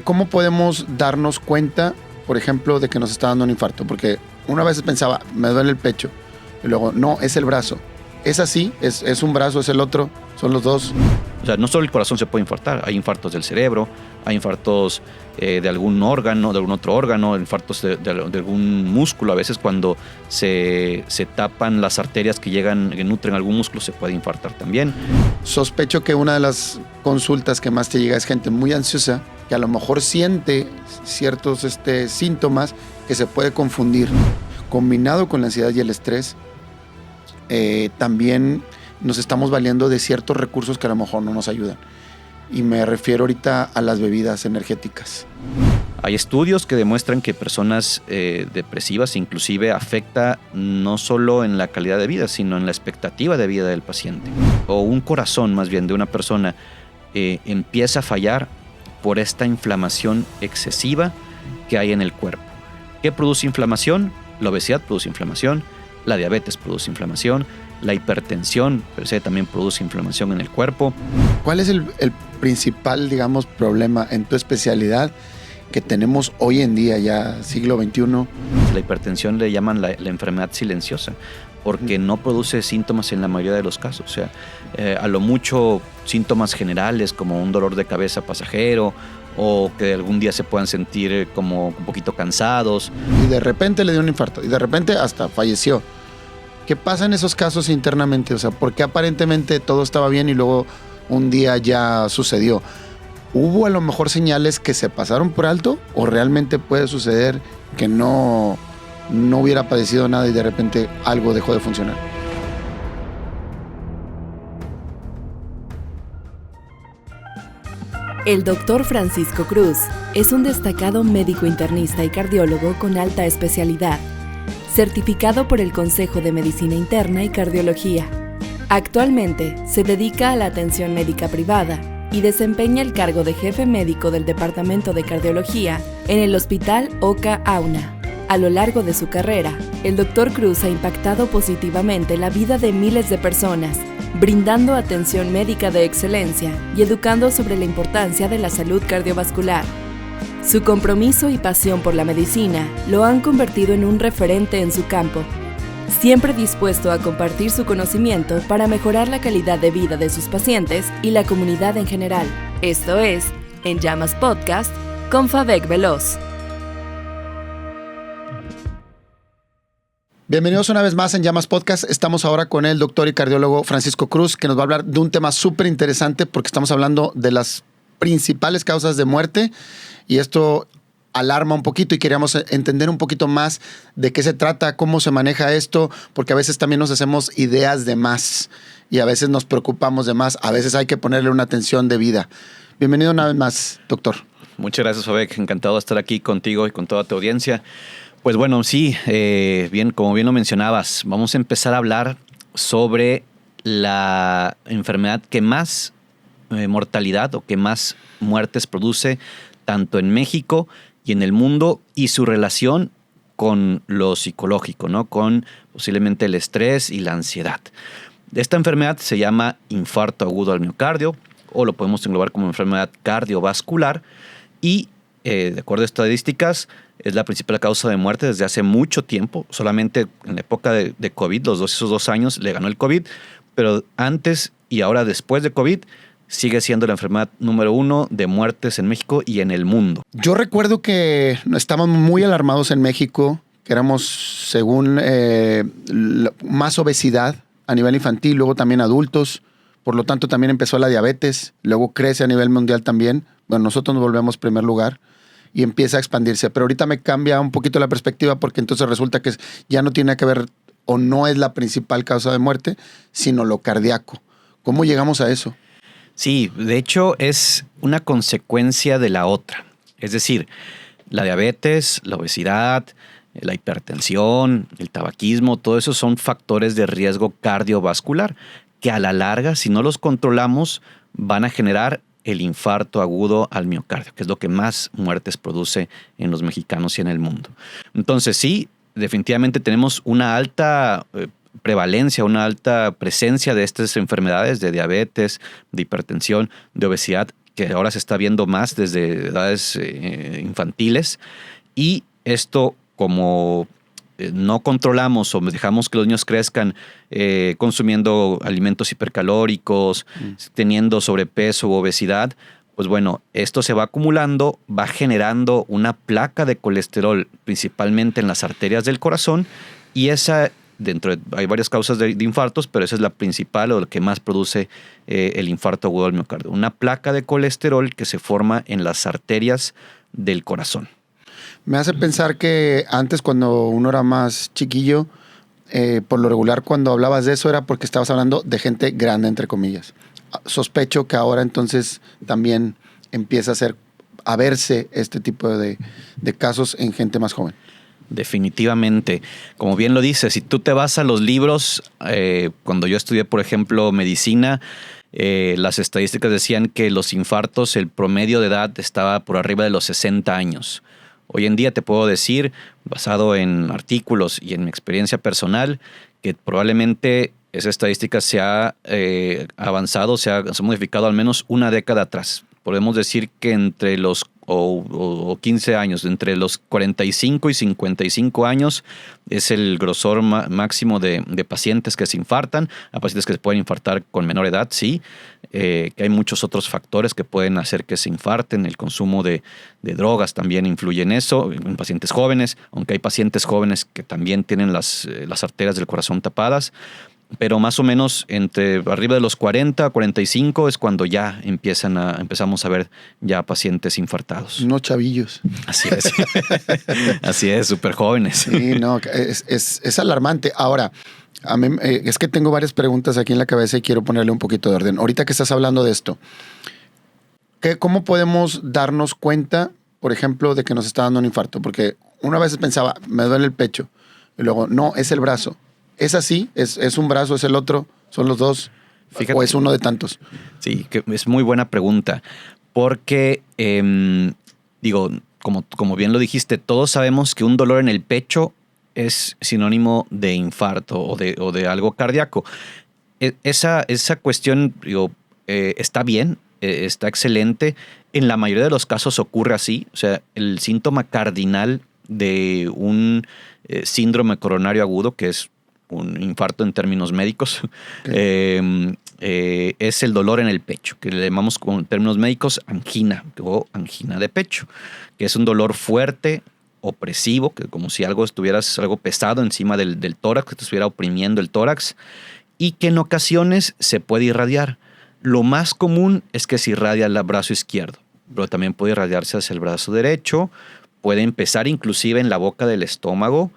¿Cómo podemos darnos cuenta, por ejemplo, de que nos está dando un infarto? Porque una vez pensaba, me duele el pecho, y luego, no, es el brazo. ¿Es así? ¿Es un brazo, es el otro? ¿Son los dos? O sea, no solo el corazón se puede infartar, hay infartos del cerebro, hay infartos de algún órgano, de algún otro órgano, infartos de algún músculo. A veces cuando se tapan las arterias que nutren algún músculo, se puede infartar también. Sospecho que una de las consultas que más te llega es gente muy ansiosa, que a lo mejor siente ciertos síntomas que se puede confundir. Combinado con la ansiedad y el estrés, también nos estamos valiendo de ciertos recursos que a lo mejor no nos ayudan. Y me refiero ahorita a las bebidas energéticas. Hay estudios que demuestran que personas depresivas inclusive afecta no solo en la calidad de vida, sino en la expectativa de vida del paciente. O un corazón más bien de una persona empieza a fallar por esta inflamación excesiva que hay en el cuerpo. ¿Qué produce inflamación? La obesidad produce inflamación, la diabetes produce inflamación, la hipertensión per se también produce inflamación en el cuerpo. ¿Cuál es el principal, digamos, problema en tu especialidad que tenemos hoy en día, ya siglo XXI? La hipertensión le llaman la enfermedad silenciosa, porque no produce síntomas en la mayoría de los casos. O sea, a lo mucho síntomas generales como un dolor de cabeza pasajero o que algún día se puedan sentir como un poquito cansados. Y de repente le dio un infarto y de repente hasta falleció. ¿Qué pasa en esos casos internamente? O sea, ¿por qué aparentemente todo estaba bien y luego un día ya sucedió? ¿Hubo a lo mejor señales que se pasaron por alto o realmente puede suceder que no hubiera padecido nada y de repente algo dejó de funcionar? El doctor Francisco Cruz es un destacado médico internista y cardiólogo con alta especialidad, certificado por el Consejo de Medicina Interna y Cardiología. Actualmente se dedica a la atención médica privada y desempeña el cargo de jefe médico del Departamento de Cardiología en el Hospital Oca Auna. A lo largo de su carrera, el Dr. Cruz ha impactado positivamente la vida de miles de personas, brindando atención médica de excelencia y educando sobre la importancia de la salud cardiovascular. Su compromiso y pasión por la medicina lo han convertido en un referente en su campo, siempre dispuesto a compartir su conocimiento para mejorar la calidad de vida de sus pacientes y la comunidad en general. Esto es En Llamas Podcast con Fabek Veloz. Bienvenidos una vez más en Llamas Podcast. Estamos ahora con el doctor y cardiólogo Francisco Cruz, que nos va a hablar de un tema súper interesante porque estamos hablando de las principales causas de muerte y esto alarma un poquito y queríamos entender un poquito más de qué se trata, cómo se maneja esto, porque a veces también nos hacemos ideas de más y a veces nos preocupamos de más. A veces hay que ponerle una atención de vida. Bienvenido una vez más, doctor. Muchas gracias, Fabek. Encantado de estar aquí contigo y con toda tu audiencia. Pues bueno, sí, como bien lo mencionabas, vamos a empezar a hablar sobre la enfermedad que más mortalidad o que más muertes produce tanto en México y en el mundo y su relación con lo psicológico, ¿no? Con posiblemente el estrés y la ansiedad. Esta enfermedad se llama infarto agudo al miocardio o lo podemos englobar como enfermedad cardiovascular y de acuerdo a estadísticas es la principal causa de muerte desde hace mucho tiempo. Solamente en la época de COVID, esos 2 años, le ganó el COVID, pero antes y ahora después de COVID sigue siendo la enfermedad número 1 de muertes en México y en el mundo. Yo recuerdo que estábamos muy alarmados en México, que éramos según más obesidad a nivel infantil, luego también adultos, por lo tanto también empezó la diabetes, luego crece a nivel mundial también. Bueno, nosotros nos volvemos primer lugar y empieza a expandirse, pero ahorita me cambia un poquito la perspectiva porque entonces resulta que ya no tiene que ver o no es la principal causa de muerte, sino lo cardíaco. ¿Cómo llegamos a eso? Sí, de hecho es una consecuencia de la otra. Es decir, la diabetes, la obesidad, la hipertensión, el tabaquismo, todo eso son factores de riesgo cardiovascular que a la larga, si no los controlamos, van a generar el infarto agudo al miocardio, que es lo que más muertes produce en los mexicanos y en el mundo. Entonces sí, definitivamente tenemos una alta prevalencia, una alta presencia de estas enfermedades de diabetes, de hipertensión, de obesidad que ahora se está viendo más desde edades infantiles. Y esto, como no controlamos o dejamos que los niños crezcan consumiendo alimentos hipercalóricos, teniendo sobrepeso u obesidad, pues bueno, esto se va acumulando, va generando una placa de colesterol, principalmente en las arterias del corazón, y esa, hay varias causas de infartos, pero esa es la principal o la que más produce el infarto agudo del miocardio. Una placa de colesterol que se forma en las arterias del corazón. Me hace pensar que antes, cuando uno era más chiquillo, por lo regular cuando hablabas de eso era porque estabas hablando de gente grande, entre comillas. Sospecho que ahora entonces también empieza a verse este tipo de casos en gente más joven. Definitivamente. Como bien lo dices, si tú te vas a los libros, cuando yo estudié, por ejemplo, medicina, las estadísticas decían que los infartos, el promedio de edad estaba por arriba de los 60 años. Hoy en día te puedo decir, basado en artículos y en mi experiencia personal, que probablemente esa estadística se ha avanzado, se ha modificado al menos una década atrás. Podemos decir que entre los 15 años, entre los 45 y 55 años es el grosor máximo de pacientes que se infartan. A pacientes que se pueden infartar con menor edad, sí. Que hay muchos otros factores que pueden hacer que se infarten. El consumo de drogas también influye en eso, en pacientes jóvenes, aunque hay pacientes jóvenes que también tienen las arterias del corazón tapadas. Pero más o menos entre arriba de los 40 a 45 es cuando ya empezamos a ver ya pacientes infartados. No chavillos. Así es. Así es, súper jóvenes. Sí, no, es alarmante. Ahora, a mí, es que tengo varias preguntas aquí en la cabeza y quiero ponerle un poquito de orden. Ahorita que estás hablando de esto, ¿cómo podemos darnos cuenta, por ejemplo, de que nos está dando un infarto? Porque una vez pensaba, me duele el pecho. Y luego, no, es el brazo. ¿Es así? ¿Es un brazo, es el otro? ¿Son los dos? Fíjate, ¿o es uno de tantos? Sí, que es muy buena pregunta. Porque, como bien lo dijiste, todos sabemos que un dolor en el pecho es sinónimo de infarto o de algo cardíaco. Esa cuestión, está bien, está excelente. En la mayoría de los casos ocurre así. O sea, el síntoma cardinal de un síndrome coronario agudo, que es un infarto en términos médicos, es el dolor en el pecho, que le llamamos en términos médicos angina o angina de pecho, que es un dolor fuerte, opresivo, que como si algo pesado encima del tórax, que te estuviera oprimiendo el tórax, y que en ocasiones se puede irradiar. Lo más común es que se irradia el brazo izquierdo, pero también puede irradiarse hacia el brazo derecho, puede empezar inclusive en la boca del estómago,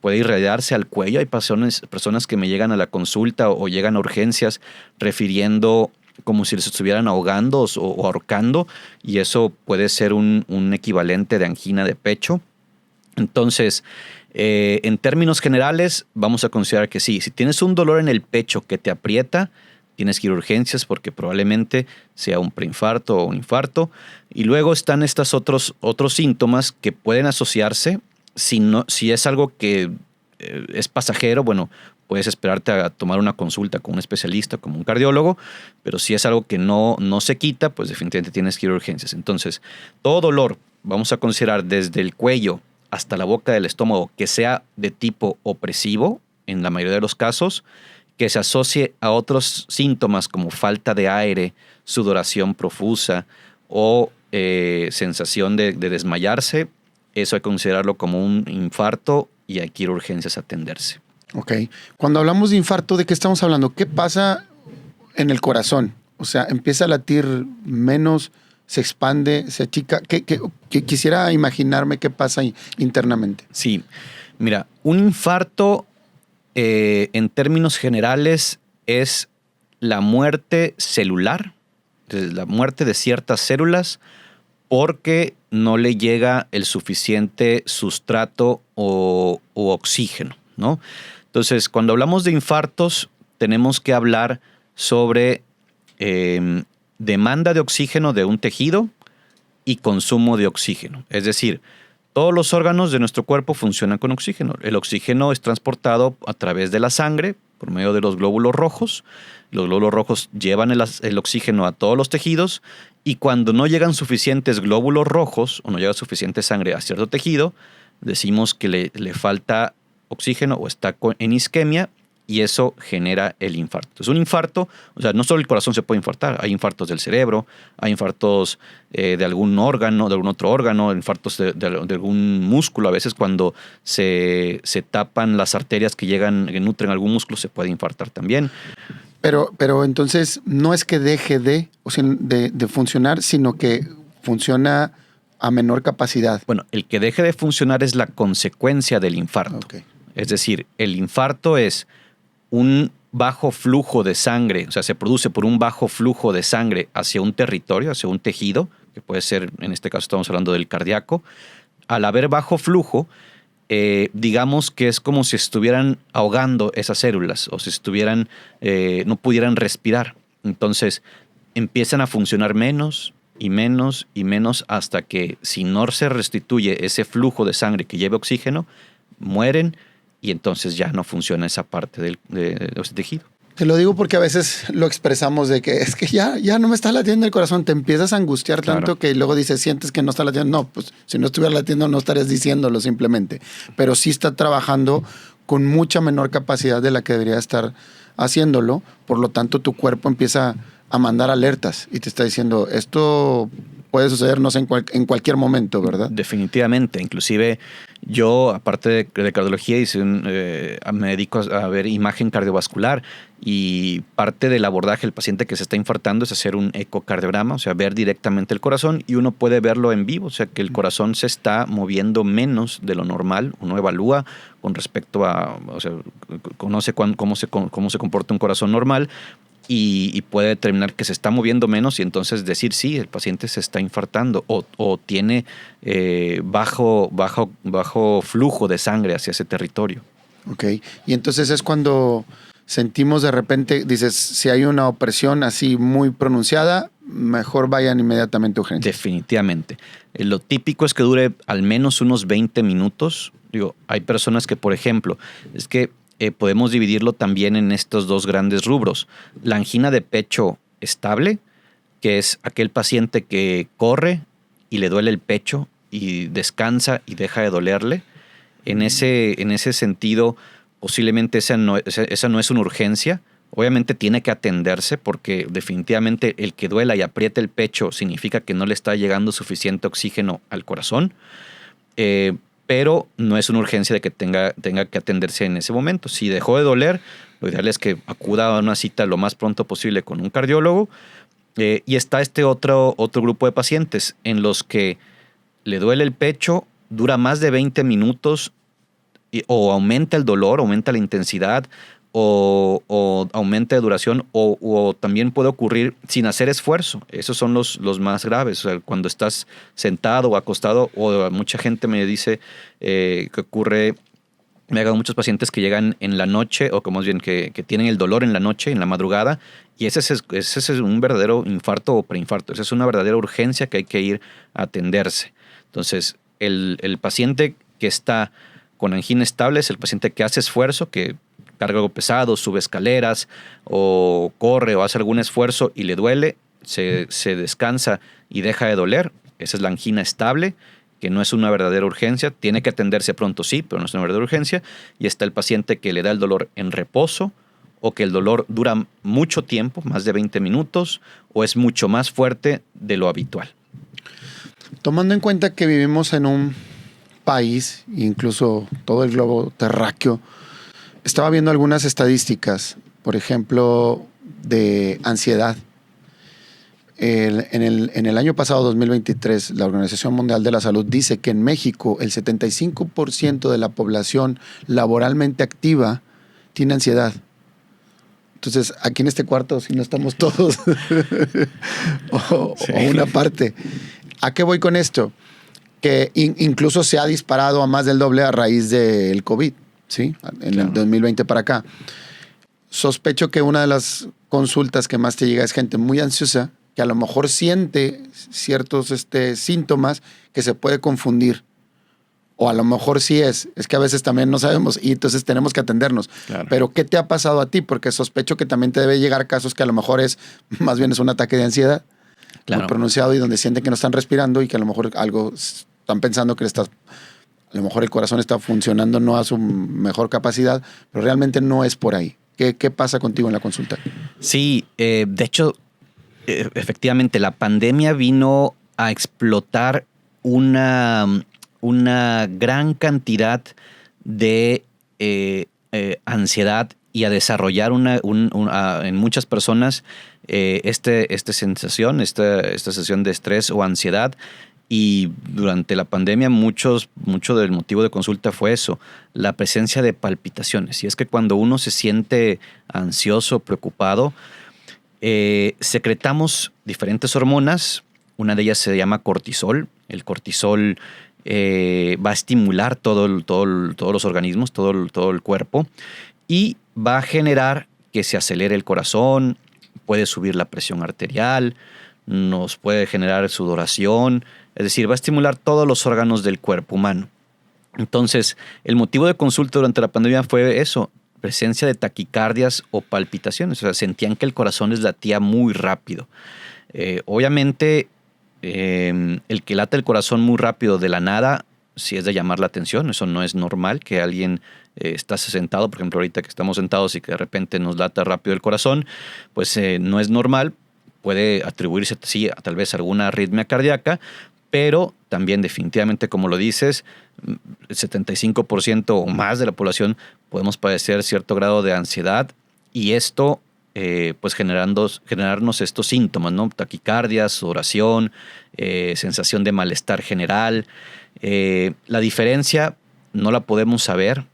puede irradiarse al cuello. Hay personas que me llegan a la consulta o llegan a urgencias refiriendo como si les estuvieran ahogando o ahorcando, y eso puede ser un equivalente de angina de pecho. Entonces, en términos generales, vamos a considerar que sí, si tienes un dolor en el pecho que te aprieta, tienes que ir a urgencias porque probablemente sea un preinfarto o un infarto. Y luego están estos otros síntomas que pueden asociarse. Si es algo que es pasajero, bueno, puedes esperarte a tomar una consulta con un especialista, como un cardiólogo, pero si es algo que no se quita, pues definitivamente tienes que ir a urgencias. Entonces, todo dolor, vamos a considerar desde el cuello hasta la boca del estómago, que sea de tipo opresivo, en la mayoría de los casos, que se asocie a otros síntomas como falta de aire, sudoración profusa o sensación de desmayarse, eso hay que considerarlo como un infarto y hay que ir a urgencias a atenderse. Ok. Cuando hablamos de infarto, ¿de qué estamos hablando? ¿Qué pasa en el corazón? O sea, ¿empieza a latir menos, se expande, se achica? ¿Qué quisiera imaginarme qué pasa internamente? Sí. Mira, un infarto, en términos generales, es la muerte celular, la muerte de ciertas células porque no le llega el suficiente sustrato o oxígeno, ¿no? Entonces, cuando hablamos de infartos, tenemos que hablar sobre demanda de oxígeno de un tejido y consumo de oxígeno. Es decir, todos los órganos de nuestro cuerpo funcionan con oxígeno. El oxígeno es transportado a través de la sangre, por medio de los glóbulos rojos. Los glóbulos rojos llevan el oxígeno a todos los tejidos y cuando no llegan suficientes glóbulos rojos o no llega suficiente sangre a cierto tejido, decimos que le falta oxígeno o está en isquemia y eso genera el infarto. Entonces, un infarto, o sea, no solo el corazón se puede infartar, hay infartos del cerebro, hay infartos de algún órgano, de algún otro órgano, infartos de algún músculo. A veces cuando se tapan las arterias que nutren algún músculo, se puede infartar también. Pero entonces no es que deje de funcionar, sino que funciona a menor capacidad. Bueno, el que deje de funcionar es la consecuencia del infarto. Okay. Es decir, el infarto es un bajo flujo de sangre, o sea, se produce por un bajo flujo de sangre hacia un territorio, hacia un tejido, que puede ser, en este caso estamos hablando del cardíaco. Al haber bajo flujo, digamos que es como si estuvieran ahogando esas células o si no pudieran respirar. Entonces, empiezan a funcionar menos y menos y menos hasta que si no se restituye ese flujo de sangre que lleve oxígeno, mueren y entonces ya no funciona esa parte de ese tejido. Te lo digo porque a veces lo expresamos de que es que ya no me está latiendo el corazón. Te empiezas a angustiar tanto que luego sientes que no está latiendo. No, pues si no estuviera latiendo no estarías diciéndolo simplemente. Pero sí está trabajando con mucha menor capacidad de la que debería estar haciéndolo. Por lo tanto, tu cuerpo empieza a mandar alertas y te está diciendo, esto puede sucedernos en cualquier momento, ¿verdad? Definitivamente. Inclusive yo, aparte de cardiología, me dedico a ver imagen cardiovascular y parte del abordaje del paciente que se está infartando es hacer un ecocardiograma, o sea, ver directamente el corazón y uno puede verlo en vivo, o sea, que el corazón se está moviendo menos de lo normal. Uno evalúa con respecto a, o sea, conoce cómo se comporta un corazón normal y puede determinar que se está moviendo menos y entonces decir sí, el paciente se está infartando o tiene bajo flujo de sangre hacia ese territorio. Ok, y entonces es cuando sentimos de repente, dices, si hay una opresión así muy pronunciada, mejor vayan inmediatamente a urgencias. Definitivamente. Lo típico es que dure al menos unos 20 minutos. Digo, hay personas que, por ejemplo, es que podemos dividirlo también en estos dos grandes rubros. La angina de pecho estable, que es aquel paciente que corre y le duele el pecho y descansa y deja de dolerle. En ese sentido, posiblemente esa no es una urgencia. Obviamente tiene que atenderse porque definitivamente el que duela y aprieta el pecho significa que no le está llegando suficiente oxígeno al corazón. Pero no es una urgencia de que tenga que atenderse en ese momento. Si dejó de doler, lo ideal es que acuda a una cita lo más pronto posible con un cardiólogo. Y está este otro grupo de pacientes en los que le duele el pecho, dura más de 20 minutos o aumenta el dolor, aumenta la intensidad o aumenta de duración o también puede ocurrir sin hacer esfuerzo. Esos son los más graves. O sea, cuando estás sentado o acostado, o mucha gente me dice que ocurre, me hagan muchos pacientes que llegan en la noche o como más bien que tienen el dolor en la noche, en la madrugada, y ese es un verdadero infarto o preinfarto. Esa es una verdadera urgencia que hay que ir a atenderse. Entonces, el paciente que está con angina estable es el paciente que hace esfuerzo, que carga algo pesado, sube escaleras o corre o hace algún esfuerzo y le duele, se descansa y deja de doler. Esa es la angina estable, que no es una verdadera urgencia. Tiene que atenderse pronto, sí, pero no es una verdadera urgencia. Y está el paciente que le da el dolor en reposo o que el dolor dura mucho tiempo, más de 20 minutos, o es mucho más fuerte de lo habitual. Tomando en cuenta que vivimos en un país, incluso todo el globo terráqueo, estaba viendo algunas estadísticas, por ejemplo, de ansiedad. En el año pasado, 2023, la Organización Mundial de la Salud dice que en México el 75% de la población laboralmente activa tiene ansiedad. Entonces, aquí en este cuarto, si no estamos todos, o una parte. ¿A qué voy con esto? Que incluso se ha disparado a más del doble a raíz del COVID. ¿Sí? En el 2020 para acá. Sospecho que una de las consultas que más te llega es gente muy ansiosa que a lo mejor siente ciertos síntomas que se puede confundir O a lo mejor sí es que a veces también no sabemos y entonces tenemos que atendernos. Claro. Pero ¿qué te ha pasado a ti? Porque sospecho que también te debe llegar casos que a lo mejor más bien es un ataque de ansiedad muy pronunciado y donde sienten que no están respirando y que a lo mejor algo están pensando que a lo mejor el corazón está funcionando no a su mejor capacidad, pero realmente no es por ahí. ¿Qué pasa contigo en la consulta? Sí, de hecho, efectivamente, la pandemia vino a explotar una gran cantidad de ansiedad y a desarrollar en muchas personas esta sensación, esta sensación de estrés o ansiedad. Y durante la pandemia mucho del motivo de consulta fue eso, la presencia de palpitaciones. Y es que cuando uno se siente ansioso, preocupado, secretamos diferentes hormonas. Una de ellas se llama cortisol. El cortisol va a estimular todos los organismos, todo el cuerpo, y va a generar que se acelere el corazón, puede subir la presión arterial, nos puede generar sudoración, es decir, va a estimular todos los órganos del cuerpo humano. Entonces, el motivo de consulta durante la pandemia fue eso, presencia de taquicardias o palpitaciones, o sea, sentían que el corazón les latía muy rápido. Obviamente, el que late el corazón muy rápido de la nada, sí es de llamar la atención, eso no es normal, que alguien está sentado, por ejemplo, ahorita que estamos sentados y que de repente nos lata rápido el corazón, pues no es normal, puede atribuirse, sí, tal vez alguna arritmia cardíaca, pero también definitivamente, como lo dices, el 75% o más de la población podemos padecer cierto grado de ansiedad y esto pues generarnos estos síntomas, ¿no? Taquicardia, sudoración, sensación de malestar general. La diferencia no la podemos saber.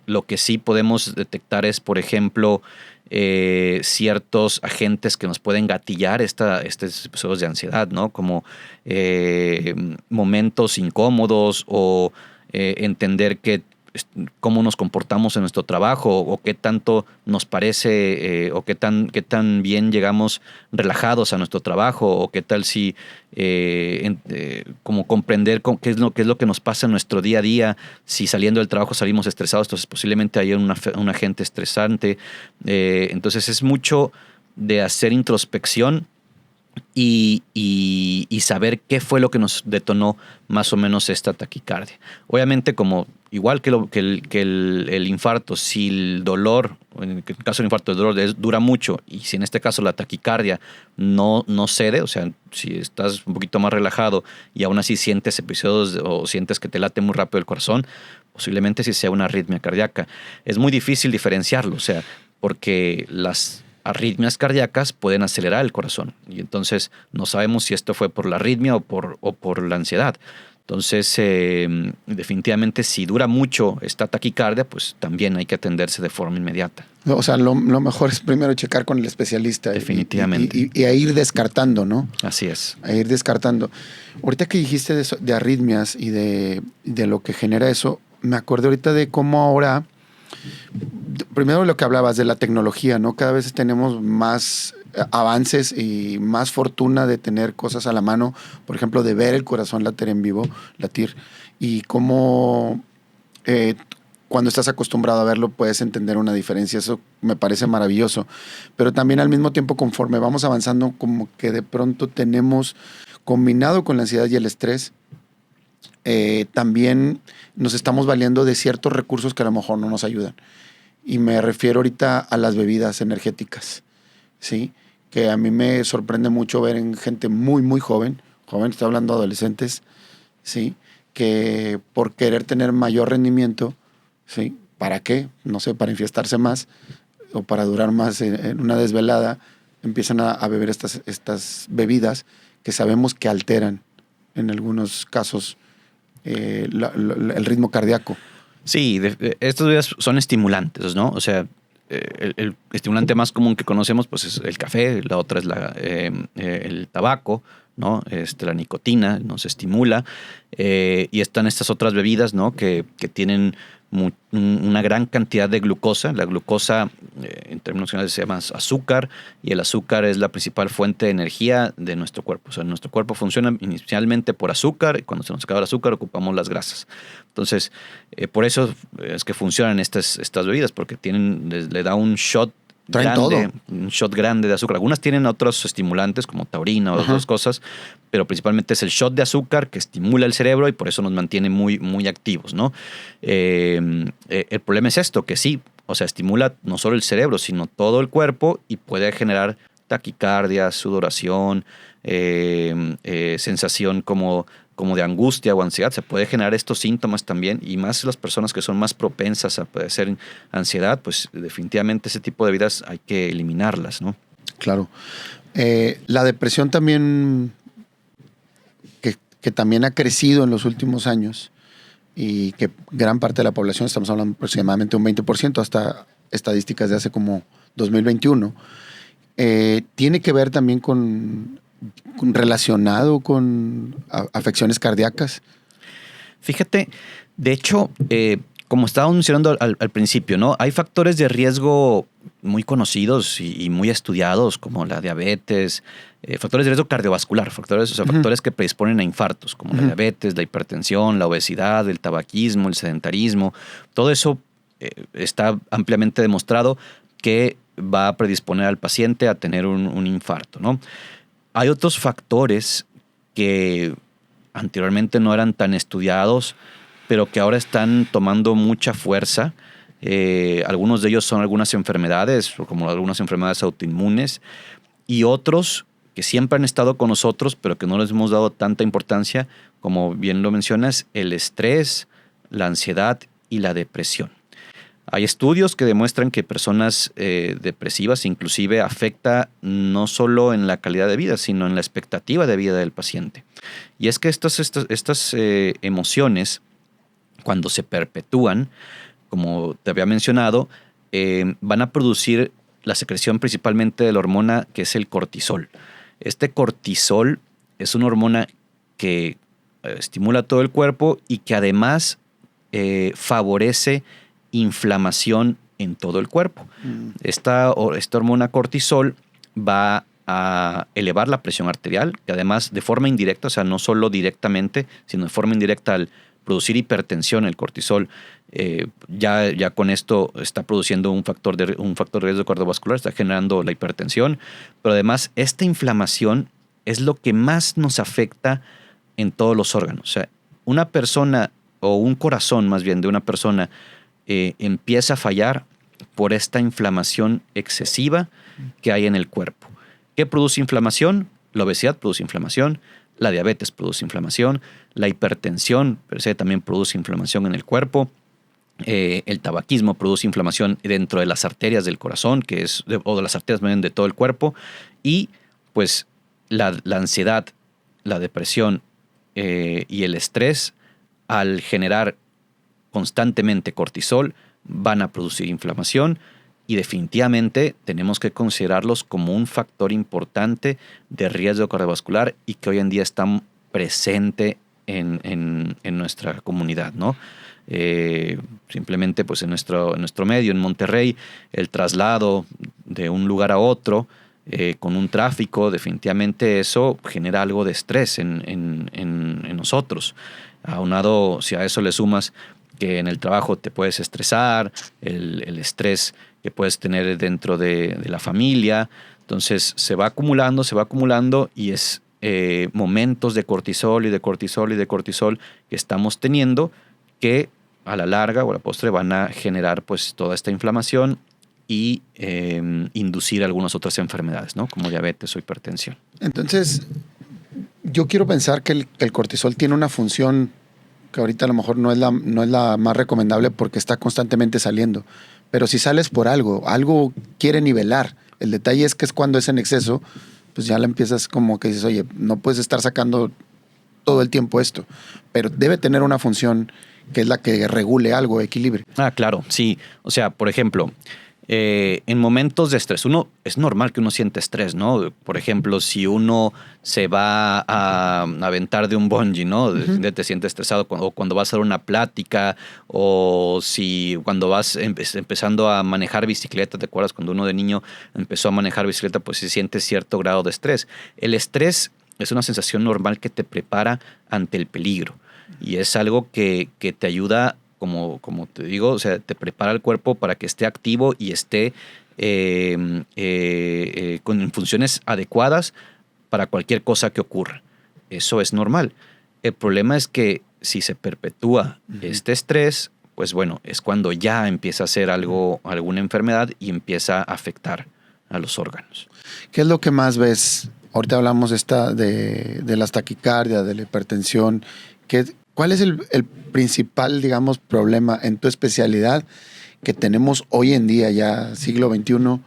Lo que sí podemos detectar es, por ejemplo, ciertos agentes que nos pueden gatillar estos episodios de ansiedad, ¿no? Como momentos incómodos o entender cómo nos comportamos en nuestro trabajo o qué tanto nos parece o qué tan bien llegamos relajados a nuestro trabajo o qué tal si como comprender qué es lo que nos pasa en nuestro día a día, si saliendo del trabajo salimos estresados, entonces posiblemente hay un agente estresante. Entonces es mucho de hacer introspección y saber qué fue lo que nos detonó más o menos esta taquicardia. Obviamente, igual que el infarto, si el dolor, en el caso del infarto, el dolor dura mucho y si en este caso la taquicardia no cede, o sea, si estás un poquito más relajado y aún así sientes episodios o sientes que te late muy rápido el corazón, posiblemente sí sea una arritmia cardíaca. Es muy difícil diferenciarlo, o sea, porque las arritmias cardíacas pueden acelerar el corazón y entonces no sabemos si esto fue por la arritmia o por la ansiedad. Entonces, definitivamente, si dura mucho esta taquicardia, pues también hay que atenderse de forma inmediata. O sea, lo mejor es primero checar con el especialista. Definitivamente. Y a ir descartando, ¿no? Así es. A ir descartando. Ahorita que dijiste de arritmias y de lo que genera eso, me acordé ahorita de cómo ahora, primero lo que hablabas de la tecnología, ¿no? Cada vez tenemos más avances y más fortuna de tener cosas a la mano, por ejemplo, de ver el corazón latir en vivo, y cómo cuando estás acostumbrado a verlo puedes entender una diferencia. Eso me parece maravilloso. Pero también al mismo tiempo, conforme vamos avanzando, como que de pronto tenemos, combinado con la ansiedad y el estrés, también nos estamos valiendo de ciertos recursos que a lo mejor no nos ayudan. Y me refiero ahorita a las bebidas energéticas, ¿sí? Que a mí me sorprende mucho ver en gente muy, muy joven, estoy hablando de adolescentes, ¿sí? Que por querer tener mayor rendimiento, ¿sí? ¿Para qué? No sé, para enfiestarse más o para durar más en una desvelada, empiezan a beber estas bebidas que sabemos que alteran, en algunos casos, el ritmo cardíaco. Sí, estas bebidas son estimulantes, ¿no? O sea, el estimulante más común que conocemos pues es el café, la otra es el tabaco, ¿no? La nicotina nos estimula. Y están estas otras bebidas, ¿no? que tienen una gran cantidad de glucosa. La glucosa, en términos generales, se llama azúcar, y el azúcar es la principal fuente de energía de nuestro cuerpo. O sea, nuestro cuerpo funciona inicialmente por azúcar, y cuando se nos acaba el azúcar ocupamos las grasas. Entonces, por eso es que funcionan estas bebidas, porque le da un shot Traen grande, todo. un shot grande de azúcar. Algunas tienen otros estimulantes como taurina o otras cosas, pero principalmente es el shot de azúcar que estimula el cerebro y por eso nos mantiene muy, muy activos, ¿no? El problema es esto, que sí, o sea, estimula no solo el cerebro, sino todo el cuerpo y puede generar taquicardia, sudoración, sensación como de angustia o ansiedad. Se puede generar estos síntomas también, y más las personas que son más propensas a padecer ansiedad, pues definitivamente ese tipo de bebidas hay que eliminarlas, ¿no? Claro. La depresión también, que también ha crecido en los últimos años, y que gran parte de la población, estamos hablando aproximadamente un 20%, hasta estadísticas de hace como 2021, tiene que ver también relacionado con afecciones cardíacas. Fíjate, de hecho, como estábamos mencionando al principio, ¿no? Hay factores de riesgo muy conocidos y muy estudiados, como la diabetes, factores de riesgo cardiovascular, factores que predisponen a infartos, como la diabetes, la hipertensión, la obesidad, el tabaquismo, el sedentarismo. Todo eso está ampliamente demostrado que va a predisponer al paciente a tener un infarto, ¿no? Hay otros factores que anteriormente no eran tan estudiados, pero que ahora están tomando mucha fuerza. Algunos de ellos son algunas enfermedades, como algunas enfermedades autoinmunes, y otros que siempre han estado con nosotros, pero que no les hemos dado tanta importancia, como bien lo mencionas, el estrés, la ansiedad y la depresión. Hay estudios que demuestran que personas depresivas inclusive afecta no solo en la calidad de vida, sino en la expectativa de vida del paciente. Y es que estas emociones, cuando se perpetúan, como te había mencionado, van a producir la secreción principalmente de la hormona que es el cortisol. Este cortisol es una hormona que estimula todo el cuerpo y que además favorece inflamación en todo el cuerpo. Esta hormona cortisol va a elevar la presión arterial, que además de forma indirecta, o sea, no solo directamente, sino de forma indirecta al producir hipertensión, el cortisol ya con esto está produciendo un factor de riesgo cardiovascular, está generando la hipertensión, pero además esta inflamación es lo que más nos afecta en todos los órganos. O sea, una persona, o un corazón más bien de una persona, empieza a fallar por esta inflamación excesiva que hay en el cuerpo. ¿Qué produce inflamación? La obesidad produce inflamación, la diabetes produce inflamación, la hipertensión per se también produce inflamación en el cuerpo, el tabaquismo produce inflamación dentro de las arterias del corazón, o de las arterias de todo el cuerpo, y pues la ansiedad, la depresión y el estrés, al generar constantemente cortisol, van a producir inflamación, y definitivamente tenemos que considerarlos como un factor importante de riesgo cardiovascular y que hoy en día están presente en nuestra comunidad, ¿no? Simplemente pues en nuestro medio, en Monterrey, el traslado de un lugar a otro con un tráfico, definitivamente eso genera algo de estrés en nosotros. Aunado, si a eso le sumas que en el trabajo te puedes estresar, el estrés que puedes tener dentro de la familia, entonces se va acumulando y es momentos de cortisol y de cortisol y de cortisol que estamos teniendo que a la larga o a la postre van a generar pues toda esta inflamación y inducir algunas otras enfermedades, ¿no? Como diabetes o hipertensión. Entonces, yo quiero pensar que el cortisol tiene una función que ahorita a lo mejor no es la más recomendable porque está constantemente saliendo. Pero si sales por algo quiere nivelar. El detalle es que es cuando es en exceso, pues ya la empiezas como que dices, oye, no puedes estar sacando todo el tiempo esto. Pero debe tener una función que es la que regule algo, equilibrio. Ah, claro, sí. O sea, por ejemplo, En momentos de estrés, es normal que uno siente estrés, ¿no? Por ejemplo, si uno se va a aventar de un bungee, ¿no? Te sientes estresado o cuando vas a dar una plática, o si cuando vas empezando a manejar bicicleta, ¿te acuerdas? Cuando uno de niño empezó a manejar bicicleta, pues se siente cierto grado de estrés. El estrés es una sensación normal que te prepara ante el peligro y es algo que te ayuda. Como te digo, o sea, te prepara el cuerpo para que esté activo y esté con funciones adecuadas para cualquier cosa que ocurra. Eso es normal. El problema es que si se perpetúa este estrés, pues bueno, es cuando ya empieza a ser alguna enfermedad y empieza a afectar a los órganos. ¿Qué es lo que más ves? Ahorita hablamos de las taquicardias, de la hipertensión. ¿Cuál es el principal, digamos, problema en tu especialidad que tenemos hoy en día, ya siglo XXI?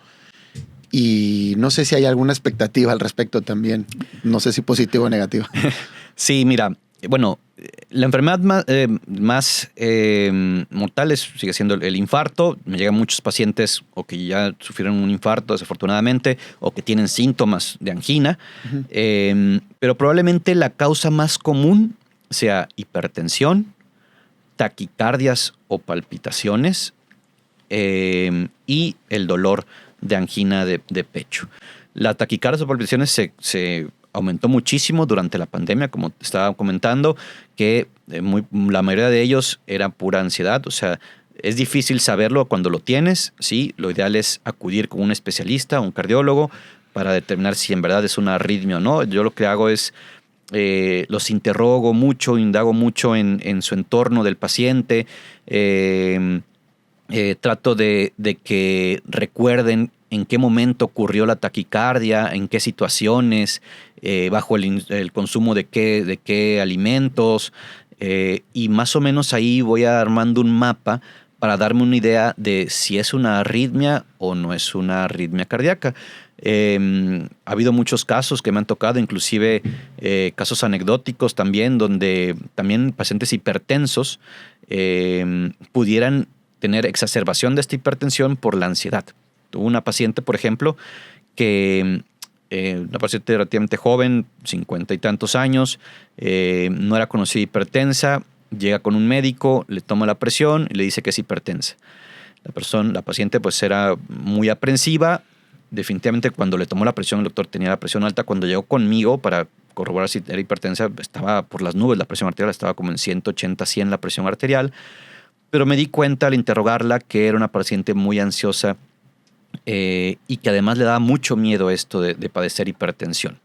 Y no sé si hay alguna expectativa al respecto también. No sé si positiva o negativa. Sí, mira, bueno, la enfermedad más mortal sigue siendo el infarto. Me llegan muchos pacientes o que ya sufrieron un infarto, desafortunadamente, o que tienen síntomas de angina. Pero probablemente la causa más común sea hipertensión, taquicardias o palpitaciones y el dolor de angina de pecho. La taquicardias o palpitaciones se aumentó muchísimo durante la pandemia, como te estaba comentando, que la mayoría de ellos era pura ansiedad. O sea, es difícil saberlo cuando lo tienes, ¿sí? Lo ideal es acudir con un especialista, un cardiólogo, para determinar si en verdad es una arritmia o no. Yo lo que hago es los interrogo mucho, indago mucho en su entorno del paciente, trato de que recuerden en qué momento ocurrió la taquicardia, en qué situaciones, bajo el consumo de qué alimentos, y más o menos ahí voy armando un mapa para darme una idea de si es una arritmia o no es una arritmia cardíaca. Ha habido muchos casos que me han tocado, inclusive casos anecdóticos también, donde también pacientes hipertensos pudieran tener exacerbación de esta hipertensión por la ansiedad. Tuve una paciente, por ejemplo, una paciente relativamente joven, 50 y tantos años, no era conocida hipertensa, llega con un médico, le toma la presión y le dice que es hipertensa. La paciente pues era muy aprensiva. Definitivamente cuando le tomó la presión, el doctor tenía la presión alta. Cuando llegó conmigo para corroborar si era hipertensa, estaba por las nubes la presión arterial, estaba como en 180, 100 la presión arterial. Pero me di cuenta al interrogarla que era una paciente muy ansiosa y que además le daba mucho miedo esto de padecer hipertensión.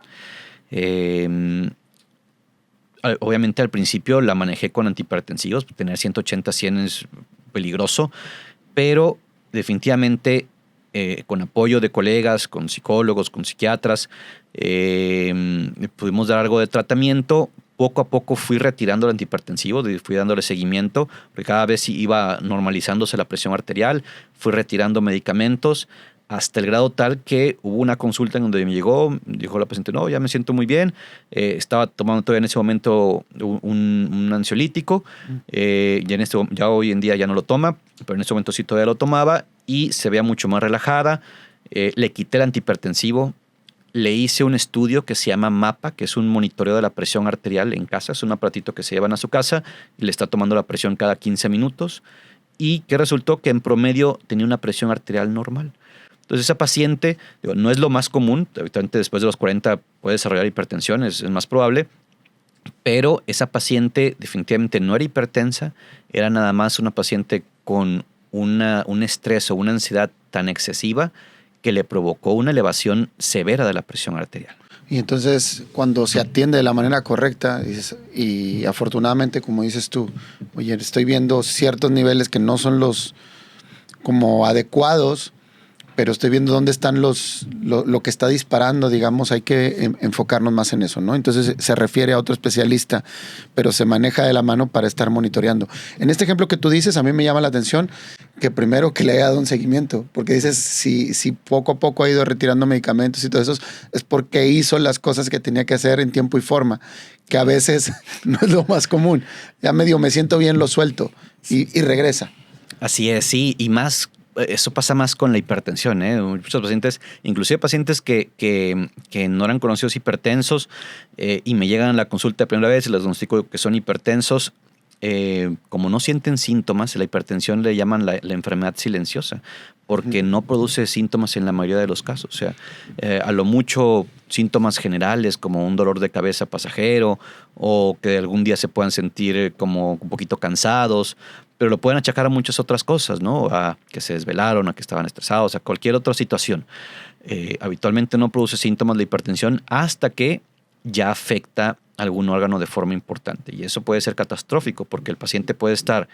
Obviamente al principio la manejé con antihipertensivos, tener 180, 100 es peligroso, pero definitivamente con apoyo de colegas, con psicólogos, con psiquiatras, pudimos dar algo de tratamiento. Poco a poco fui retirando el antihipertensivo, fui dándole seguimiento, porque cada vez iba normalizándose la presión arterial, fui retirando medicamentos, hasta el grado tal que hubo una consulta en donde me llegó, dijo la paciente, no, ya me siento muy bien, estaba tomando todavía en ese momento un ansiolítico, ya hoy en día ya no lo toma, pero en ese momento sí todavía lo tomaba y se veía mucho más relajada. Le quité el antihipertensivo, le hice un estudio que se llama MAPA, que es un monitoreo de la presión arterial en casa, es un aparatito que se llevan a su casa y le está tomando la presión cada 15 minutos y que resultó que en promedio tenía una presión arterial normal. Entonces esa paciente, no es lo más común, habitualmente después de los 40 puede desarrollar hipertensión, es más probable, pero esa paciente definitivamente no era hipertensa, era nada más una paciente con un estrés o una ansiedad tan excesiva que le provocó una elevación severa de la presión arterial. Y entonces cuando se atiende de la manera correcta y afortunadamente, como dices tú, oye, estoy viendo ciertos niveles que no son los como adecuados, pero estoy viendo dónde están lo que está disparando, digamos, hay que enfocarnos más en eso, ¿no? Entonces se refiere a otro especialista, pero se maneja de la mano para estar monitoreando. En este ejemplo que tú dices, a mí me llama la atención que primero que le haya dado un seguimiento, porque dices, si poco a poco ha ido retirando medicamentos y todo eso, es porque hizo las cosas que tenía que hacer en tiempo y forma, que a veces no es lo más común. Ya medio me siento bien, lo suelto y regresa. Así es, sí, y más eso pasa más con la hipertensión, ¿eh? Muchos pacientes, inclusive pacientes que no eran conocidos hipertensos y me llegan a la consulta de primera vez y les diagnostico que son hipertensos, como no sienten síntomas, la hipertensión le llaman la enfermedad silenciosa, porque no produce síntomas en la mayoría de los casos. O sea, a lo mucho síntomas generales como un dolor de cabeza pasajero o que algún día se puedan sentir como un poquito cansados, pero lo pueden achacar a muchas otras cosas, ¿no? A que se desvelaron, a que estaban estresados, a cualquier otra situación. Habitualmente no produce síntomas la hipertensión hasta que ya afecta algún órgano de forma importante. Y eso puede ser catastrófico porque el paciente puede estar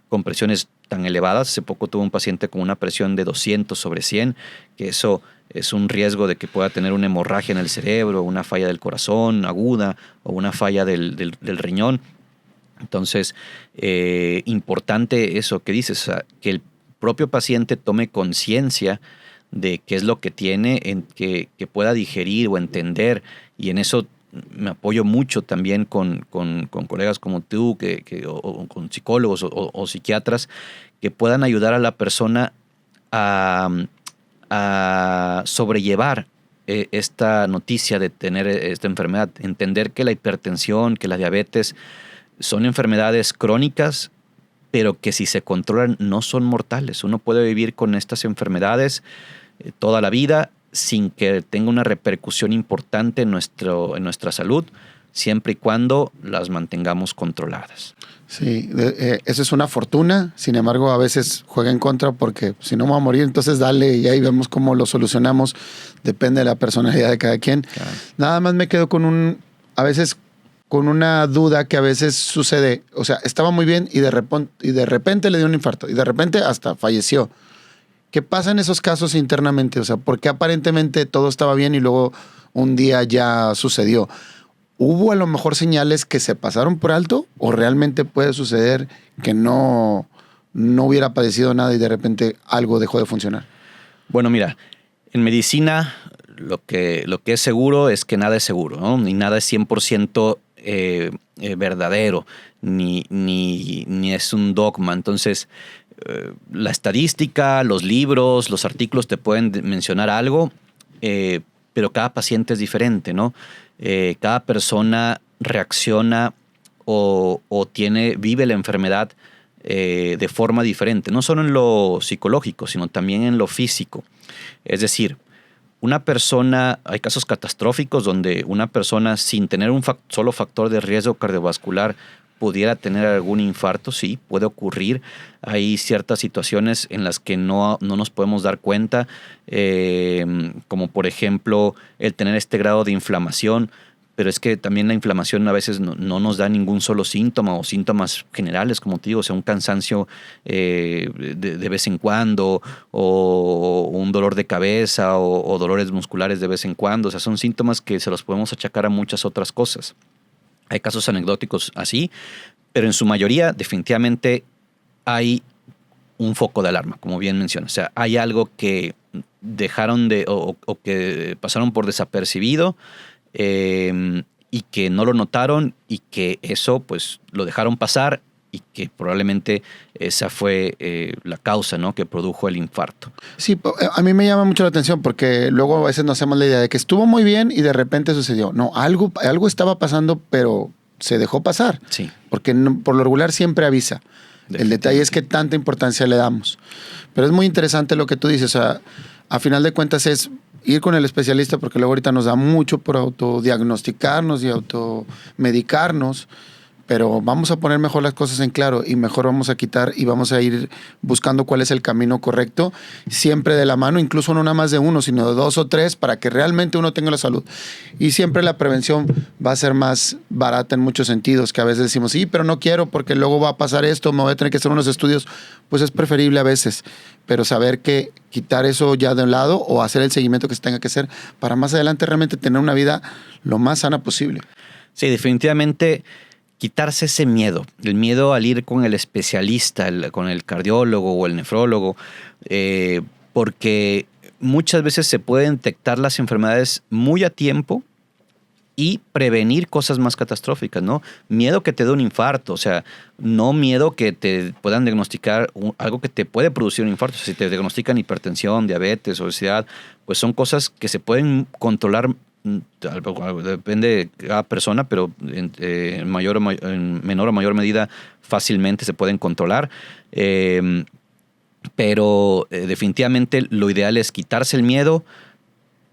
con presiones tan elevadas. Hace poco tuve un paciente con una presión de 200/100, que eso es un riesgo de que pueda tener una hemorragia en el cerebro, una falla del corazón aguda o una falla del riñón. Entonces, importante eso que dices, o sea, que el propio paciente tome conciencia de qué es lo que tiene, que pueda digerir o entender, y en eso me apoyo mucho también con colegas como tú, o con psicólogos o psiquiatras, que puedan ayudar a la persona a sobrellevar esta noticia de tener esta enfermedad. Entender que la hipertensión, que la diabetes son enfermedades crónicas, pero que si se controlan no son mortales. Uno puede vivir con estas enfermedades toda la vida sin que tenga una repercusión importante en nuestra salud, siempre y cuando las mantengamos controladas. Sí, eso es una fortuna, sin embargo a veces juega en contra porque si no me voy a morir, entonces dale y ahí vemos cómo lo solucionamos, depende de la personalidad de cada quien. Claro. Nada más me quedo a veces con una duda que a veces sucede, o sea, estaba muy bien y de repente le dio un infarto y de repente hasta falleció. ¿Qué pasa en esos casos internamente? O sea, ¿por qué aparentemente todo estaba bien y luego un día ya sucedió? ¿Hubo a lo mejor señales que se pasaron por alto o realmente puede suceder que no hubiera padecido nada y de repente algo dejó de funcionar? Bueno, mira, en medicina lo que es seguro es que nada es seguro, ¿no? Ni nada es 100% verdadero, ni es un dogma. Entonces, la estadística, los libros, los artículos te pueden mencionar algo, pero cada paciente es diferente, ¿no? Cada persona reacciona o vive la enfermedad de forma diferente, no solo en lo psicológico, sino también en lo físico. Es decir, hay casos catastróficos donde una persona sin tener un solo factor de riesgo cardiovascular pudiera tener algún infarto. Sí, puede ocurrir. Hay ciertas situaciones en las que no nos podemos dar cuenta, como por ejemplo el tener este grado de inflamación, pero es que también la inflamación a veces no nos da ningún solo síntoma o síntomas generales, como te digo, o sea, un cansancio de vez en cuando o un dolor de cabeza o dolores musculares de vez en cuando. O sea, son síntomas que se los podemos achacar a muchas otras cosas. Hay casos anecdóticos así, pero en su mayoría definitivamente hay un foco de alarma, como bien mencionas. O sea, hay algo que dejaron o que pasaron por desapercibido y que no lo notaron y que eso pues lo dejaron pasar y que probablemente esa fue la causa, ¿no?, que produjo el infarto. Sí, a mí me llama mucho la atención porque luego a veces nos hacemos la idea de que estuvo muy bien y de repente sucedió. No, algo estaba pasando, pero se dejó pasar. Sí. Porque por lo regular siempre avisa. El detalle es que tanta importancia le damos. Pero es muy interesante lo que tú dices. O sea, a final de cuentas es ir con el especialista porque luego ahorita nos da mucho por autodiagnosticarnos y automedicarnos. Pero vamos a poner mejor las cosas en claro y mejor vamos a quitar y vamos a ir buscando cuál es el camino correcto, siempre de la mano, incluso no nada más de uno, sino de 2 o 3 para que realmente uno tenga la salud. Y siempre la prevención va a ser más barata en muchos sentidos, que a veces decimos, sí, pero no quiero porque luego va a pasar esto, me voy a tener que hacer unos estudios. Pues es preferible a veces, pero saber que quitar eso ya de un lado o hacer el seguimiento que se tenga que hacer para más adelante realmente tener una vida lo más sana posible. Sí, definitivamente quitarse ese miedo, el miedo al ir con el especialista, con el cardiólogo o el nefrólogo, porque muchas veces se pueden detectar las enfermedades muy a tiempo y prevenir cosas más catastróficas, ¿no? Miedo que te dé un infarto, o sea, no miedo que te puedan diagnosticar algo que te puede producir un infarto. O sea, si te diagnostican hipertensión, diabetes, obesidad, pues son cosas que se pueden controlar, depende de cada persona, pero en menor o mayor medida fácilmente se pueden controlar. Pero definitivamente lo ideal es quitarse el miedo,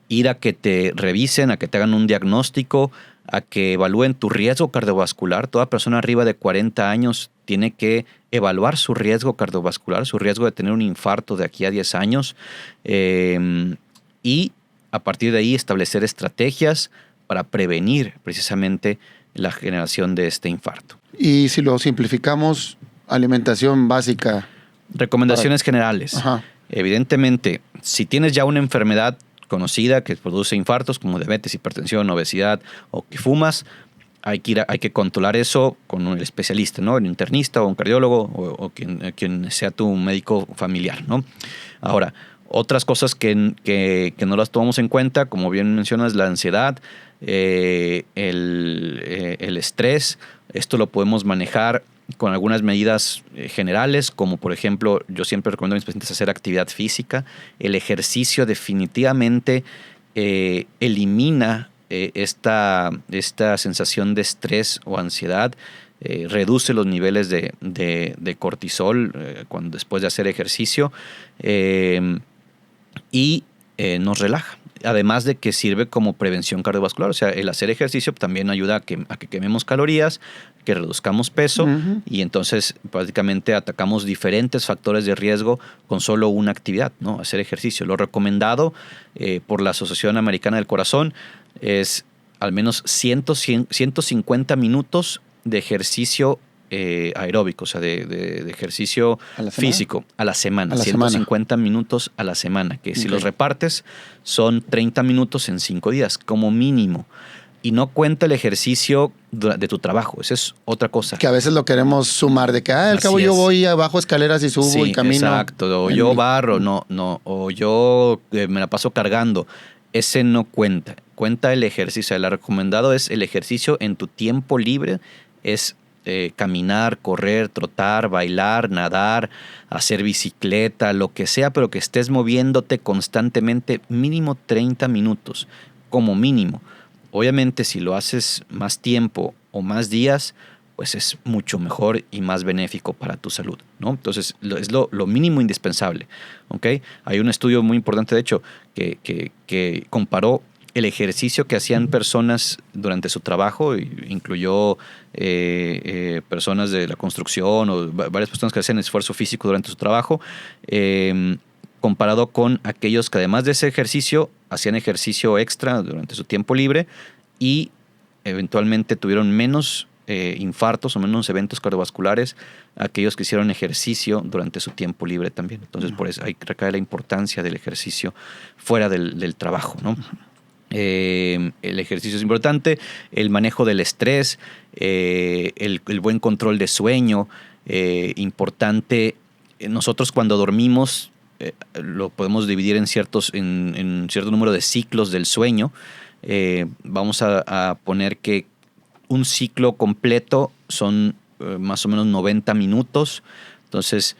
ir a que te revisen, a que te hagan un diagnóstico, a que evalúen tu riesgo cardiovascular. Toda persona arriba de 40 años tiene que evaluar su riesgo cardiovascular, su riesgo de tener un infarto de aquí a 10 años. Y a partir de ahí establecer estrategias para prevenir precisamente la generación de este infarto. Y si lo simplificamos, alimentación básica. Recomendaciones generales. Ajá. Evidentemente, si tienes ya una enfermedad conocida que produce infartos como diabetes, hipertensión, obesidad o que fumas, hay que controlar eso con un especialista, ¿no? Un internista o un cardiólogo o quien sea tu médico familiar, ¿no? Ahora, otras cosas que no las tomamos en cuenta, como bien mencionas, la ansiedad, el estrés. Esto lo podemos manejar con algunas medidas generales, como por ejemplo, yo siempre recomiendo a mis pacientes hacer actividad física. El ejercicio definitivamente elimina esta sensación de estrés o ansiedad, reduce los niveles de cortisol después de hacer ejercicio y nos relaja. Además de que sirve como prevención cardiovascular. O sea, el hacer ejercicio también ayuda a que quememos calorías, que reduzcamos peso y entonces prácticamente atacamos diferentes factores de riesgo con solo una actividad, ¿no? Hacer ejercicio. Lo recomendado por la Asociación Americana del Corazón es al menos 150 minutos de ejercicio aeróbico, o sea, de ejercicio físico a la semana. 150 minutos a la semana, que si los repartes son 30 minutos en 5 días, como mínimo. Y no cuenta el ejercicio de tu trabajo. Esa es otra cosa. Que a veces lo queremos sumar de que, al cabo yo voy abajo escaleras y subo y camino. Exacto. O yo barro, no. O yo me la paso cargando. Ese no cuenta. Cuenta el ejercicio. Lo recomendado es el ejercicio en tu tiempo libre. Es caminar, correr, trotar, bailar, nadar, hacer bicicleta, lo que sea, pero que estés moviéndote constantemente, mínimo 30 minutos, como mínimo. Obviamente, si lo haces más tiempo o más días, pues es mucho mejor y más benéfico para tu salud, ¿no? Entonces, es lo mínimo indispensable, ¿ok? Hay un estudio muy importante, de hecho, que comparó el ejercicio que hacían personas durante su trabajo, incluyó personas de la construcción o varias personas que hacían esfuerzo físico durante su trabajo, comparado con aquellos que además de ese ejercicio hacían ejercicio extra durante su tiempo libre y eventualmente tuvieron menos infartos o menos eventos cardiovasculares, aquellos que hicieron ejercicio durante su tiempo libre también. Entonces, por eso recae la importancia del ejercicio fuera del trabajo, ¿no? El ejercicio es importante, el manejo del estrés, el buen control de sueño, importante. Nosotros cuando dormimos lo podemos dividir en cierto número de ciclos del sueño. Vamos a poner que un ciclo completo son más o menos 90 minutos. Entonces,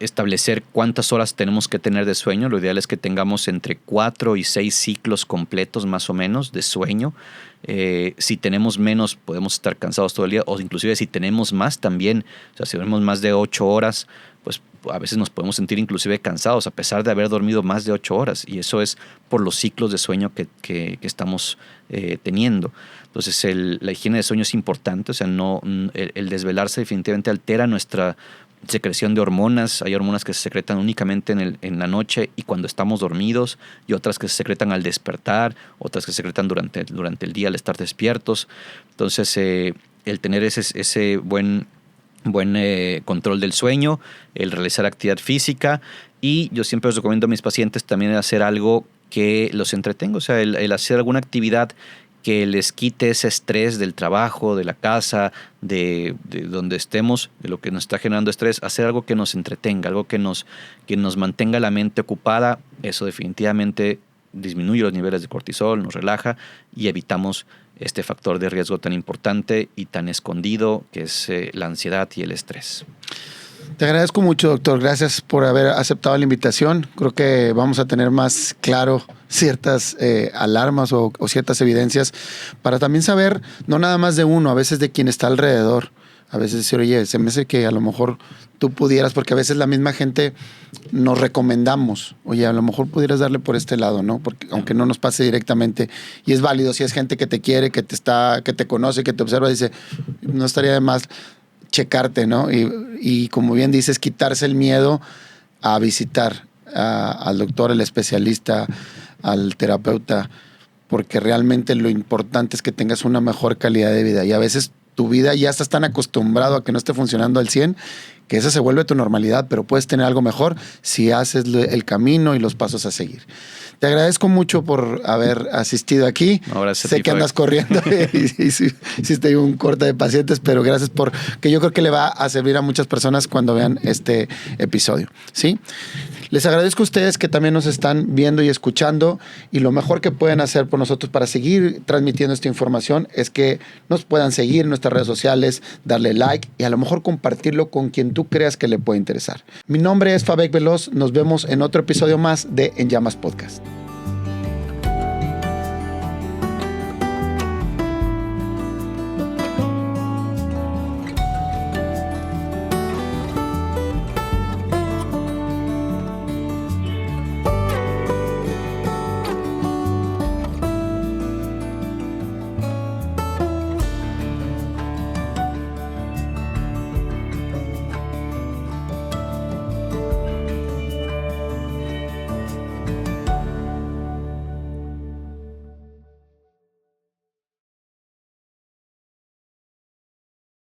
establecer cuántas horas tenemos que tener de sueño. Lo ideal es que tengamos entre 4 y 6 ciclos completos más o menos de sueño. Si tenemos menos, podemos estar cansados todo el día, o inclusive si tenemos más también. O sea, si tenemos más de 8 horas, pues a veces nos podemos sentir inclusive cansados a pesar de haber dormido más de 8 horas. Y eso es por los ciclos de sueño que estamos teniendo. Entonces, la higiene de sueño es importante. O sea, el desvelarse definitivamente altera nuestra secreción de hormonas. Hay hormonas que se secretan únicamente en la noche y cuando estamos dormidos, y otras que se secretan al despertar, otras que se secretan durante el día al estar despiertos. Entonces, el tener ese buen control del sueño, el realizar actividad física, y yo siempre les recomiendo a mis pacientes también hacer algo que los entretenga, o sea, el hacer alguna actividad que les quite ese estrés del trabajo, de la casa, de donde estemos, de lo que nos está generando estrés. Hacer algo que nos entretenga, algo que nos mantenga la mente ocupada. Eso definitivamente disminuye los niveles de cortisol, nos relaja y evitamos este factor de riesgo tan importante y tan escondido que es la ansiedad y el estrés. Te agradezco mucho, doctor. Gracias por haber aceptado la invitación. Creo que vamos a tener más claro ciertas alarmas o ciertas evidencias para también saber, no nada más de uno, a veces de quien está alrededor. A veces decir, oye, se me hace que a lo mejor tú pudieras, porque a veces la misma gente nos recomendamos, oye, a lo mejor pudieras darle por este lado, ¿no? Porque aunque no nos pase directamente, y es válido si es gente que te quiere, que te conoce, que te observa, dice, no estaría de más checarte, ¿no? Y como bien dices, quitarse el miedo a visitar al doctor, al especialista, al terapeuta, porque realmente lo importante es que tengas una mejor calidad de vida. Y a veces tu vida ya estás tan acostumbrado a que no esté funcionando al 100, que esa se vuelve tu normalidad, pero puedes tener algo mejor si haces el camino y los pasos a seguir. Te agradezco mucho por haber asistido aquí. No, sé que andas corriendo y sí estoy un corte de pacientes, pero gracias por que yo creo que le va a servir a muchas personas cuando vean este episodio, ¿sí? Les agradezco a ustedes que también nos están viendo y escuchando, y lo mejor que pueden hacer por nosotros para seguir transmitiendo esta información es que nos puedan seguir en nuestras redes sociales, darle like y a lo mejor compartirlo con quien tú creas que le puede interesar. Mi nombre es Fabek Veloz, nos vemos en otro episodio más de En Llamas Podcast.